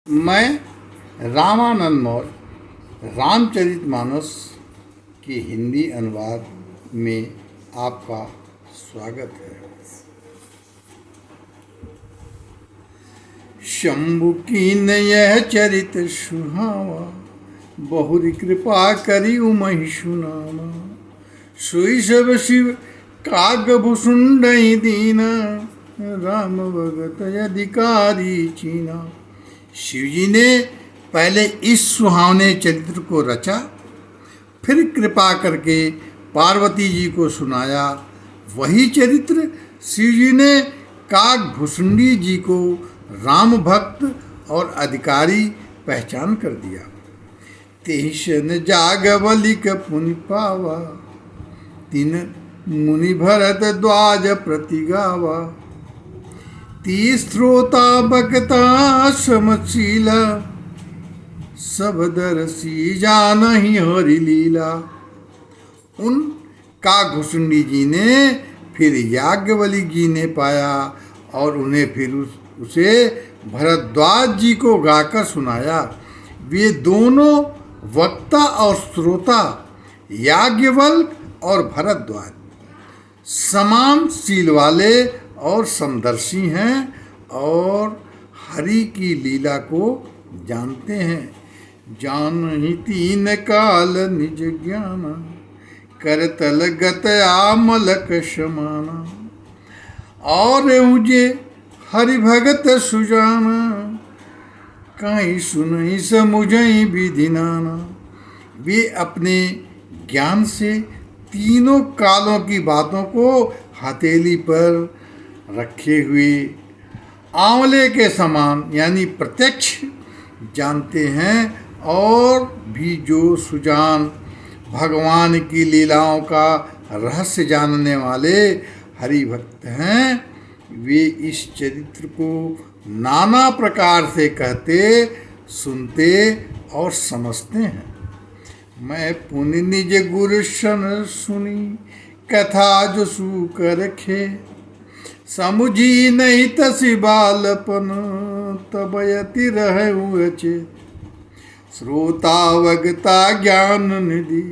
मैं रामानंद मौर्य रामचरितमानस के हिंदी अनुवाद में आपका स्वागत है। शंभु कीन यह चरित सुहावा, बहुरी कृपा करी उमहि सुनामा। सोई सब शिव कागभुसुंड दीना, राम भगत अधिकारी चीना। शिव जी ने पहले इस सुहावने चरित्र को रचा, फिर कृपा करके पार्वती जी को सुनाया। वही चरित्र शिव जी ने कागभुसुंडी जी को राम भक्त और अधिकारी पहचान कर दिया। तेहिसन जागवलिक पुनि पावा, तिन मुनि भरत द्वाज प्रतिगावा। ती श्रोता बकता समशीला, सब दरसी जानहि हरि लीला। उन कागभुसुंडी जी ने फिर याज्ञवल्क्य जी ने पाया और उन्हें फिर उसे भरद्वाज जी को गाकर सुनाया। वे दोनों वक्ता और श्रोता याज्ञवल्क्य और भरद्वाज समान शील वाले और समदर्शी हैं और हरि की लीला को जानते हैं। जानहि तीन काल निज ज्ञाना, करतल गत आमलक समाना। और उजे हरि भगत सुजाना, कहीं सुनहि समुझहि विधि नाना। वे अपने ज्ञान से तीनों कालों की बातों को हथेली पर रखे हुए आंवले के समान यानी प्रत्यक्ष जानते हैं। और भी जो सुजान भगवान की लीलाओं का रहस्य जानने वाले हरि भक्त हैं, वे इस चरित्र को नाना प्रकार से कहते, सुनते और समझते हैं। मैं पुनि निज गुरु सन सुनी, कथा जो सूक रखे। समुझी नहीं तसी बालपन, तब यति रहु अचेत। श्रोता वगता ज्ञान निधि,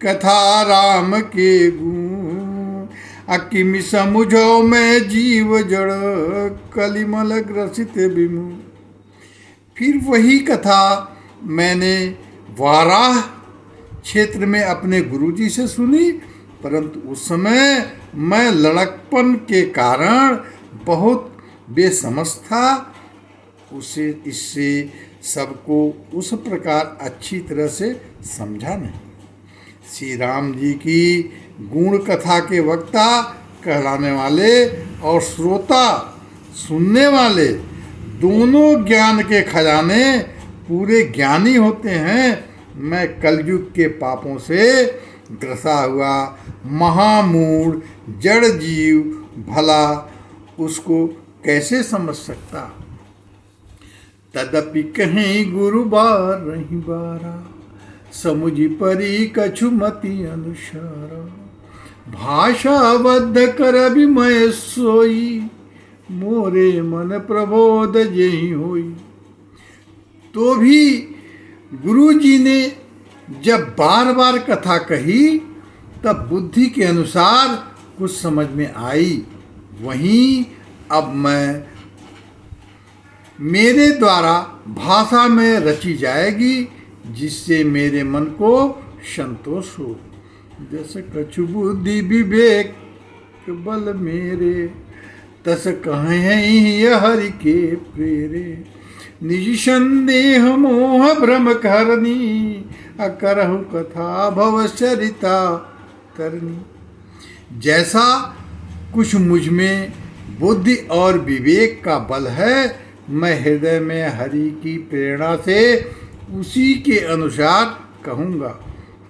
कथा राम के गुण। अकिमि समुझो मैं जीव जड़, कलिमल ग्रसित विमु। फिर वही कथा मैंने वाराह क्षेत्र में अपने गुरुजी से सुनी, परंतु उस समय मैं लड़कपन के कारण बहुत बेसमझ था। उसे इससे सबको उस प्रकार अच्छी तरह से समझा नहीं। श्री राम जी की गुण कथा के वक्ता कहलाने वाले और श्रोता सुनने वाले दोनों ज्ञान के खजाने पूरे ज्ञानी होते हैं। मैं कलयुग के पापों से ग्रसा हुआ महामूढ़ जड़ जीव भला उसको कैसे समझ सकता। तदपि कहीं गुरु बार नहीं बारा, समुझी परी कछु मति अनुसारा। भाषाबद्ध कर विमय सोई, मोरे मन प्रबोध यही होई। तो भी गुरु जी ने जब बार बार कथा कही, तब बुद्धि के अनुसार कुछ समझ में आई। वहीं अब मेरे द्वारा भाषा में रची जाएगी, जिससे मेरे मन को संतोष हो। जैसे कछु बुद्धि विवेक बल मेरे, तस कहें हरि के प्रेरे। निज संदेह मोह भ्रम करनी, अकरहु कथा भव चरिता तरनी। जैसा कुछ मुझ में बुद्धि और विवेक का बल है, मैं हृदय में हरि की प्रेरणा से उसी के अनुसार कहूँगा।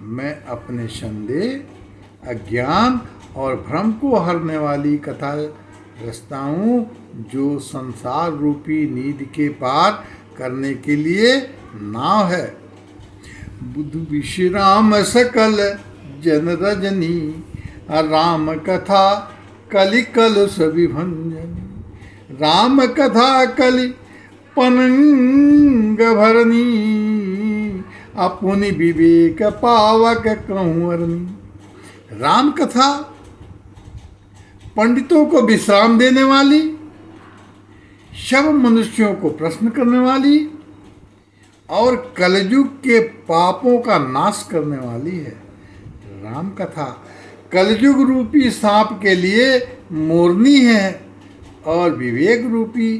मैं अपने संदेह अज्ञान और भ्रम को हरने वाली कथा रचता हूँ, जो संसार रूपी नींद के पार करने के लिए नाव है। बुद्धि विश्राम सकल जन रजनी, राम कथा कलि कल सभी भंजनी। राम कथा कलि पन अंग भरनी, अपनी विवेक पावक कहूँ अरनी। राम कथा पंडितों को विश्राम देने वाली, सब मनुष्यों को प्रश्न करने वाली और कलयुग के पापों का नाश करने वाली है। राम कथा कलयुग रूपी सांप के लिए मोरनी है और विवेक रूपी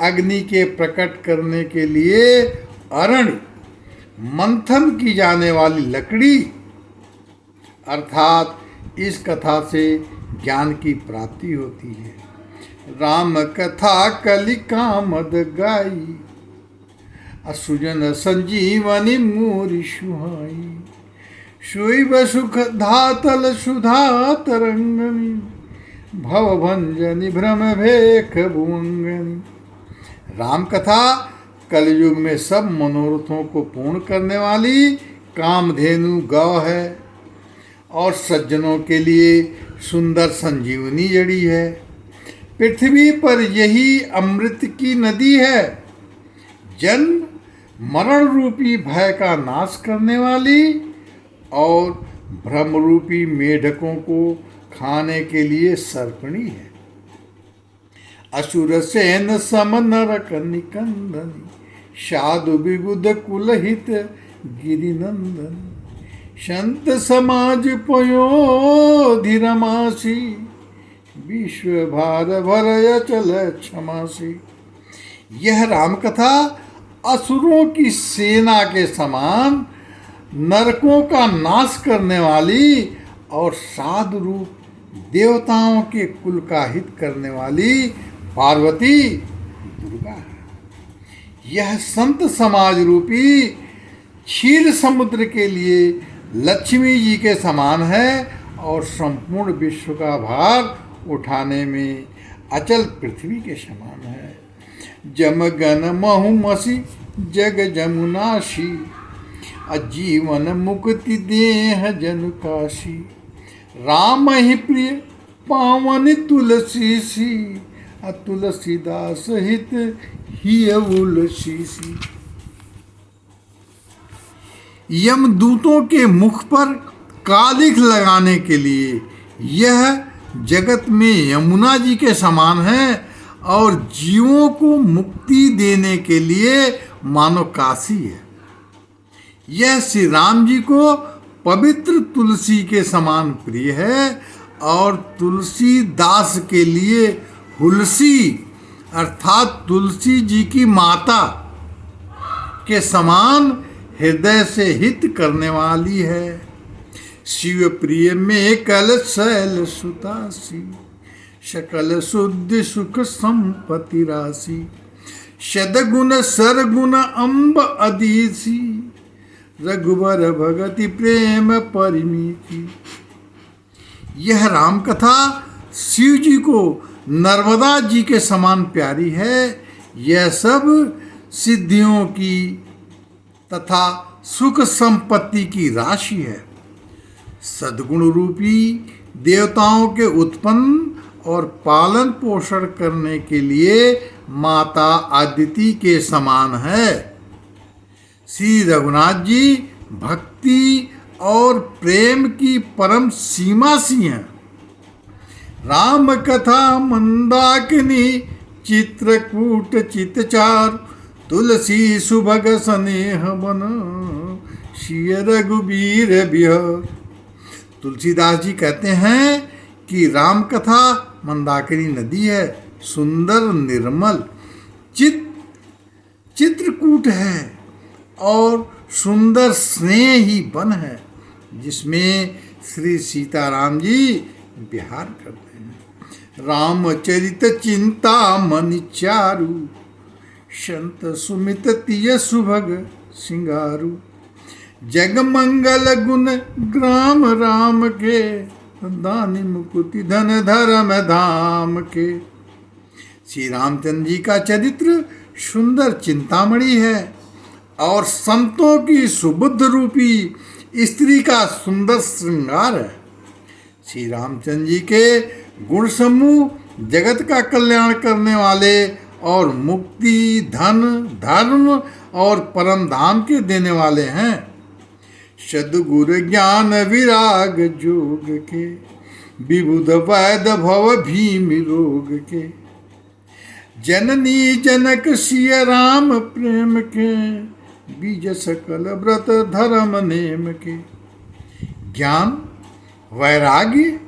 अग्नि के प्रकट करने के लिए अरण्य मंथन की जाने वाली लकड़ी। अर्थात इस कथा से ज्ञान की प्राप्ति होती है। राम कथा कलि कामद गाई, असुजन संजीवनी मोरी सुहाई। शोइब सुख धातल सुधा तरंगनी, भव भंजनी भ्रम भेख भुवंगनी। राम कथा कलयुग में सब मनोरथों को पूर्ण करने वाली कामधेनु गौ है और सज्जनों के लिए सुंदर संजीवनी जड़ी है। पृथ्वी पर यही अमृत की नदी है, जन्म मरण रूपी भय का नाश करने वाली और भ्रम रूपी मेढकों को खाने के लिए सर्पणी है। असुर सेन सम नरक निकंदनी, साधु विबुध कुलहित गिरिनंदन। संत समाज पयोधिरमासी, विश्व भार भर अचल क्षमासी। यह राम कथा असुरों की सेना के समान नरकों का नाश करने वाली और साधु रूप देवताओं के कुल का हित करने वाली पार्वती दुर्गा है। यह संत समाज रूपी क्षीर समुद्र के लिए लक्ष्मी जी के समान है और संपूर्ण विश्व का भार उठाने में अचल पृथ्वी के समान है। जमगन महुमसी जग जमुनाशी, अजीवन मुक्ति देह जन काशी। राम ही प्रिय पावन तुलसी सी, तुलसीदास हित ही उलसीसी। यमदूतों के मुख पर कालिख लगाने के लिए यह जगत में यमुना जी के समान है और जीवों को मुक्ति देने के लिए मानो काशी है। यह श्री राम जी को पवित्र तुलसी के समान प्रिय है और तुलसी दास के लिए हुलसी अर्थात तुलसी जी की माता के समान हृदय से हित करने वाली है। शिव प्रिय में कल शैल सुतासी, सकल शुद्ध सुख संपत्ति राशि। शतगुण सरगुण अम्ब अधीसी, रघुबर भगति प्रेम परिमिति। यह राम कथा शिव जी को नर्मदा जी के समान प्यारी है। यह सब सिद्धियों की तथा सुख संपत्ति की राशि है। सद्गुण रूपी देवताओं के उत्पन्न और पालन पोषण करने के लिए माता अदिति के समान है। श्री रघुनाथ जी भक्ति और प्रेम की परम सीमा सी हैं। राम कथा मंदाकिनी चित्रकूट चितचार, तुलसी सुभग स्नेह बन शिय रघुबीर बिहार। तुलसीदास जी कहते हैं कि राम कथा मंदाकिनी नदी है, सुंदर निर्मल चित्रकूट है और सुंदर स्नेही वन है, जिसमें श्री सीताराम जी विहार करते हैं। रामचरित चिंता मनि चारु, संत सुमित तिय सुभग सिंगारू। जग मंगल गुण ग्राम राम के, दानी मुकुति धन धर्म धाम के। श्री रामचंद्र जी का चरित्र सुंदर चिंतामणि है और संतों की सुबुद्ध रूपी स्त्री का सुंदर श्रृंगार है। श्री रामचंद्र जी के गुण समूह जगत का कल्याण करने वाले और मुक्ति, धन, धर्म और परम धाम के देने वाले हैं। सद्गुरु ज्ञान विराग जोग के, विबुध वैद भव भीम रोग के, जननी जनक सिय राम प्रेम के, बीज सकल व्रत धर्म नेम के। ज्ञान, वैराग्य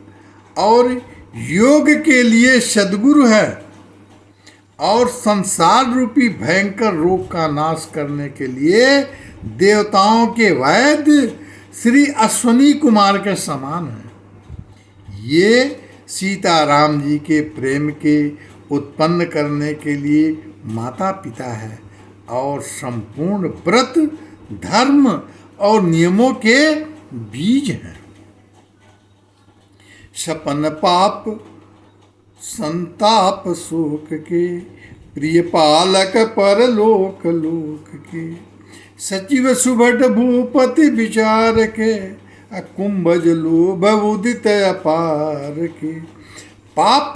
और योग के लिए सद्गुरु है और संसार रूपी भयंकर रोग का नाश करने के लिए देवताओं के वैद्य श्री अश्वनी कुमार के समान है। ये सीताराम जी के प्रेम के उत्पन्न करने के लिए माता पिता है और संपूर्ण व्रत, धर्म और नियमों के बीज हैं। सपन पाप संताप शोक के, प्रिय पालक परलोक लोक के, सचिव सुभट भूपति विचार के, कुंभज लोभ उदित अपार के। पाप,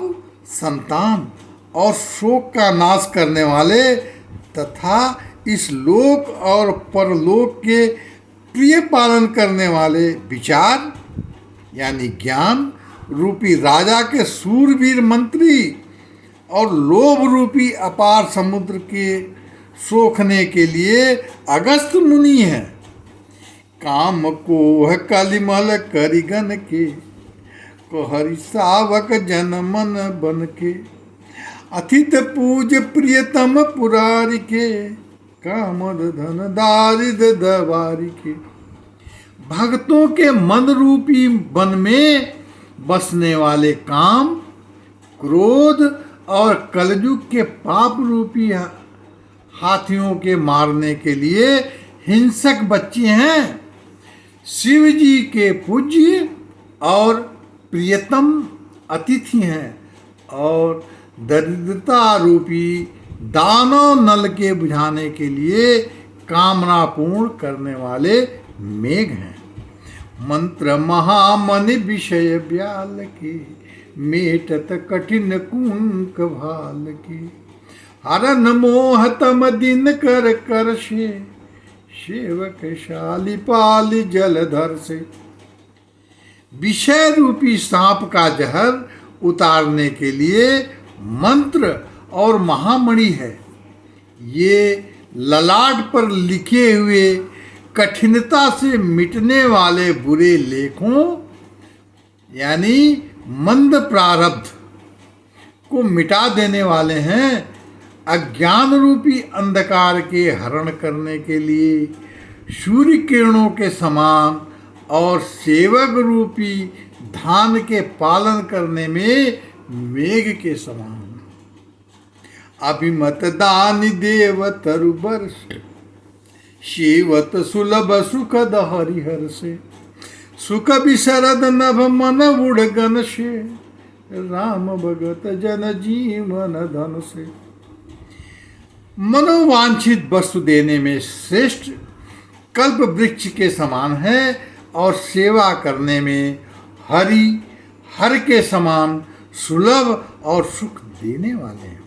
संतान और शोक का नाश करने वाले तथा इस लोक और परलोक के प्रिय पालन करने वाले विचार यानी ज्ञान रूपी राजा के सूरवीर मंत्री और लोभ रूपी अपार समुद्र के सोखने के लिए अगस्त मुनि है। काम कोह कलिमल करिगन के, कहरि सावक जन मन बन के, अथित पूज प्रियतम पुरारी के, कामद धन दारिद दवारी के। भक्तों के मन रूपी वन में बसने वाले काम, क्रोध और कलयुग के पाप रूपी हाथियों के मारने के लिए हिंसक बच्चे हैं। शिव जी के पूज्य और प्रियतम अतिथि हैं और दरिद्रता रूपी दानव नल के बुझाने के लिए कामना पूर्ण करने वाले मेघ हैं। मंत्र महामनि विषय ब्याल के, मेटत कठिन कुंक भाल के, हरन मोह तम दिन कर कर से, सेवक शाली पाली जलधर से। विषय रूपी सांप का जहर उतारने के लिए मंत्र और महामणि है। ये ललाट पर लिखे हुए कठिनता से मिटने वाले बुरे लेखों यानी मंद प्रारब्ध को मिटा देने वाले हैं। अज्ञान रूपी अंधकार के हरण करने के लिए सूर्य किरणों के समान और सेवक रूपी धान के पालन करने में मेघ के समान। अभिमत दानि देव तरु बरस, शिवत सुलभ सुखद हरिहर से, सुख विशरद नभ मन उड़गन से, राम भगत जन जीवन धन से। मनोवांछित वस्तु देने में श्रेष्ठ कल्प वृक्ष के समान है और सेवा करने में हर के समान सुलभ और सुख देने वाले हैं।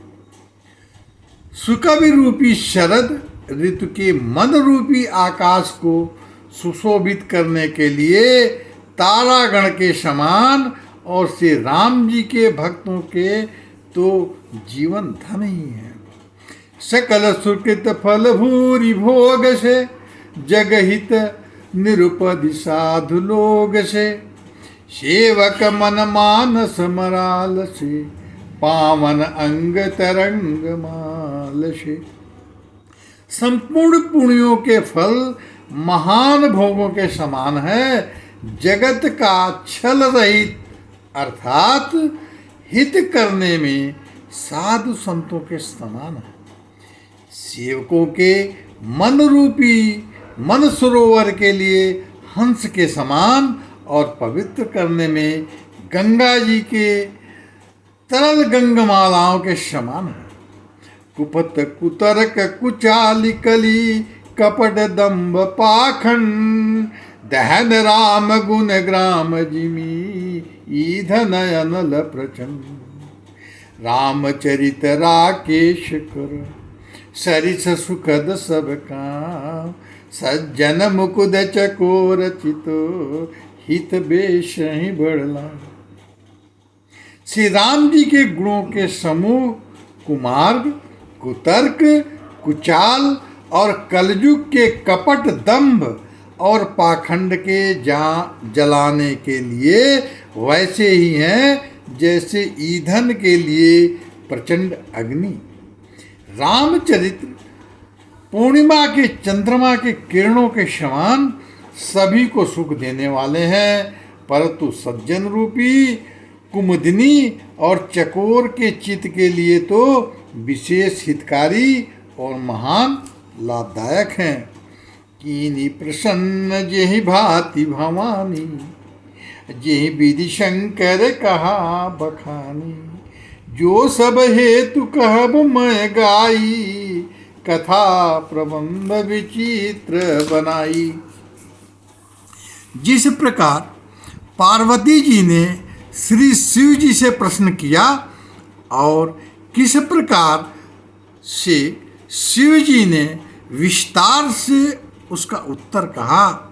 सुकवि रूपी शरद ऋतु के मन रूपी आकाश को सुशोभित करने के लिए तारागण के समान और श्री राम जी के भक्तों के तो जीवन धन ही है। सकल सुकृत फल भूरि भोग से, जगहित निरुपधि साधु लोग से, सेवक मन मानस मराल से, पावन अंग तरंग माल से। संपूर्ण पुण्यों के फल महान भोगों के समान है। जगत का छल रहित अर्थात हित करने में साधु संतों के समान है। सेवकों के मन रूपी मन सरोवर के लिए हंस के समान और पवित्र करने में गंगा जी के तरल गंगमालाओं के समान है। कुपत कुतर्क कुचाली कली, कपट दंभ पाखंड, दहन राम गुण ग्राम जिमी, ईधन अनल प्रचंड। रामचरित राकेश कर, सरिस सुखद सब काम, सज्जन मुकुद चकोर चितो, हित बेश ही बढ़ला। श्री राम जी के गुणों के समूह कुमार्ग, कुतर्क, कुचाल और कलयुग के कपट, दंभ और पाखंड के जलाने के लिए वैसे ही हैं जैसे ईंधन के लिए प्रचंड अग्नि। रामचरित्र पूर्णिमा के चंद्रमा के किरणों के समान सभी को सुख देने वाले हैं, परंतु सज्जन रूपी कुमुदिनी और चकोर के चित्त के लिए तो विशेष हितकारी और महान लाभदायक हैं। कीनी प्रसन्न जेहि भांति भवानी, जेहि विधि शंकर कहा बखानी, जो सब हेतु कहब मैं गाई, कथा प्रबंध विचित्र बनाई। जिस प्रकार पार्वती जी ने श्री शिव जी से प्रश्न किया और किस प्रकार से शिव जी ने विस्तार से उसका उत्तर कहा,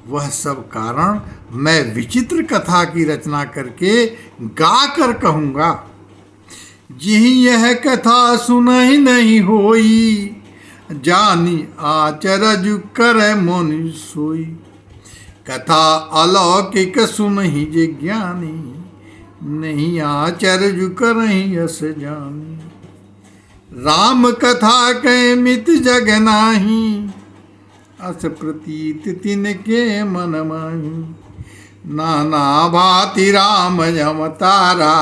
वह सब कारण मैं विचित्र कथा की रचना करके गा कर कहूँगा। जिहि यह कथा सुनहि नहीं होई, जानी आचरज कर मोनि सोई। कथा अलौकिक सुनहि जे ज्ञानी, नहीं आचरज करहि यस जानी। राम कथा कै मित जग नाही, अस प्रतीत तिनके मन माही। नाना भांति राम अवतारा,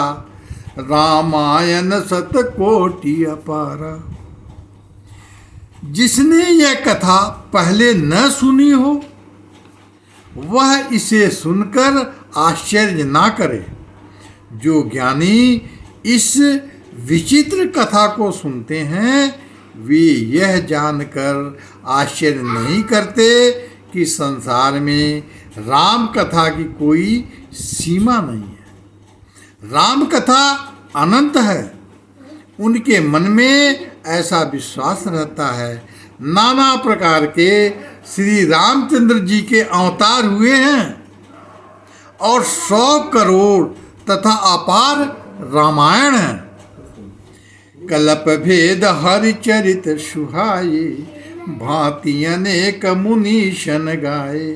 रामायण सत कोटि अपारा। जिसने यह कथा पहले न सुनी हो, वह इसे सुनकर आश्चर्य ना करे। जो ज्ञानी इस विचित्र कथा को सुनते हैं, वे यह जानकर आश्चर्य नहीं करते कि संसार में राम कथा की कोई सीमा नहीं है। राम कथा अनंत है। उनके मन में ऐसा विश्वास रहता है। नाना प्रकार के श्री रामचंद्र जी के अवतार हुए हैं और 100 करोड़ तथा अपार रामायण है। कल्प भेद हरिचरित सुहाये, भांति अनेक मुनीशन गाये।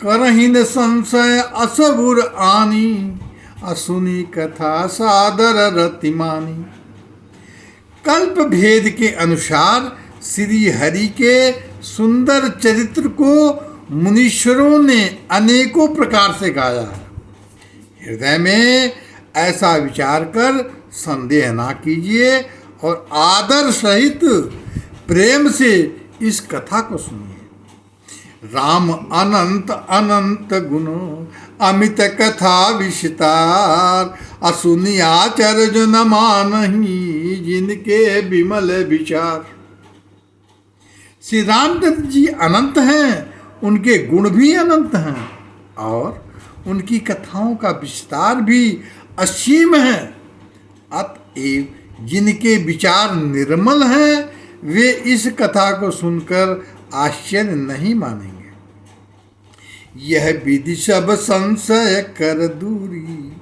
करहिन संशय असबुर आनी, असुनी कथा सादर रतिमानी। कल्प भेद के अनुसार श्री हरि के सुंदर चरित्र को मुनीश्वरों ने अनेकों प्रकार से गाया है। हृदय में ऐसा विचार कर संदेह ना कीजिए और आदर सहित प्रेम से इस कथा को सुनिए। राम अनंत अनंत गुणों, अमित कथा विस्तार। असुनी आचर्य न मानहि, जिनके विमल विचार। श्री रामचंद्र जी अनंत हैं, उनके गुण भी अनंत हैं और उनकी कथाओं का विस्तार भी असीम है। अतएव जिनके विचार निर्मल हैं, वे इस कथा को सुनकर आश्चर्य नहीं मानेंगे। यह विधि सब संशय कर दूरी,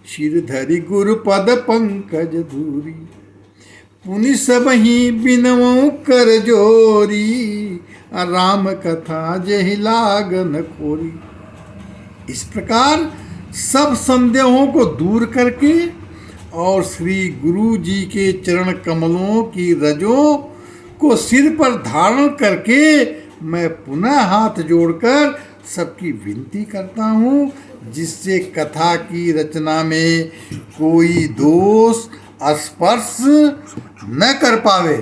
शिर धरि गुरु पद पंकज धूरी। पुनि सब ही बिनवों कर जोरी, राम कथा जेहि लागन खोरी। इस प्रकार सब संदेहों को दूर करके और श्री गुरु जी के चरण कमलों की रजों को सिर पर धारण करके मैं पुनः हाथ जोड़कर सबकी विनती करता हूँ, जिससे कथा की रचना में कोई दोष स्पर्श न कर पावे।